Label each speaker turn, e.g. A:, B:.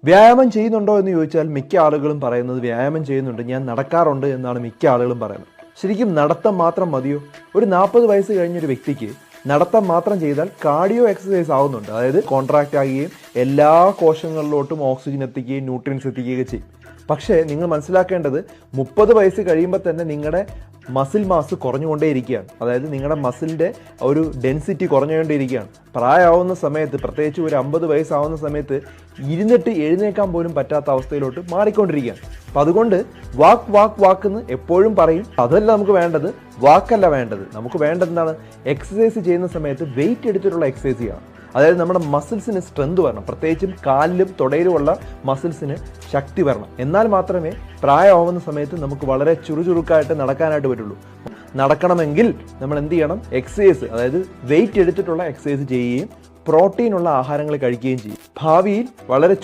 A: വ്യായാമം ചെയ്യുന്നുണ്ടോ എന്ന് ചോദിച്ചാൽ മിക്ക ആളുകളും പറയുന്നത് വ്യായാമം ചെയ്യുന്നുണ്ട്, ഞാൻ നടക്കാറുണ്ട് എന്നാണ് മിക്ക ആളുകളും പറയുന്നത്. ശരിക്കും നടത്തം മാത്രം മതിയോ? ഒരു 40 വയസ്സ് കഴിഞ്ഞൊരു വ്യക്തിക്ക് നടത്തം മാത്രം ചെയ്താൽ കാർഡിയോ എക്സസൈസ് ആവുന്നുണ്ട്. അതായത് കോൺട്രാക്റ്റ് ആകുകയും എല്ലാ കോശങ്ങളിലോട്ടും ഓക്സിജൻ എത്തിക്കുകയും ന്യൂട്രിയൻസ് എത്തിക്കുകയും ചെയ്യും. പക്ഷേ നിങ്ങൾ മനസ്സിലാക്കേണ്ടത് 30 വയസ്സ് കഴിയുമ്പോൾ തന്നെ നിങ്ങളുടെ മസിൽ മാസ് കുറഞ്ഞുകൊണ്ടേയിരിക്കുകയാണ്. അതായത് നിങ്ങളുടെ മസിലിൻ്റെ ഒരു ഡെൻസിറ്റി കുറഞ്ഞുകൊണ്ടേയിരിക്കുകയാണ്. പ്രായമാവുന്ന സമയത്ത്, പ്രത്യേകിച്ച് ഒരു 50 വയസ്സാവുന്ന സമയത്ത് ഇരുന്നിട്ട് എഴുന്നേക്കാൻ പോലും പറ്റാത്ത അവസ്ഥയിലോട്ട് മാറിക്കൊണ്ടിരിക്കുകയാണ്. അപ്പം അതുകൊണ്ട് വാക്ക് എന്ന് എപ്പോഴും പറയും. അതല്ല നമുക്ക് വേണ്ടത്, വാക്കല്ല വേണ്ടത്. നമുക്ക് വേണ്ടത് എന്താണ്? എക്സസൈസ് ചെയ്യുന്ന സമയത്ത് വെയിറ്റ് എടുത്തിട്ടുള്ള എക്സസൈസ് ചെയ്യണം. അതായത് നമ്മുടെ മസിൽസിന് സ്ട്രെങ്ത് വരണം, പ്രത്യേകിച്ചും കാലിലും തൊടയിലുമുള്ള മസിൽസിന് ശക്തി വരണം. എന്നാൽ മാത്രമേ പ്രായമാവുന്ന സമയത്ത് നമുക്ക് വളരെ ചുറുചുറുക്കായിട്ട് നടക്കാനായിട്ട് പറ്റുള്ളൂ. നടക്കണമെങ്കിൽ നമ്മൾ എന്ത് ചെയ്യണം? എക്സസൈസ്, അതായത് വെയിറ്റ് എടുത്തിട്ടുള്ള എക്സസൈസ് ചെയ്യുകയും പ്രോട്ടീനുള്ള ആഹാരങ്ങൾ കഴിക്കുകയും ചെയ്യും. ഭാവിയിൽ വളരെ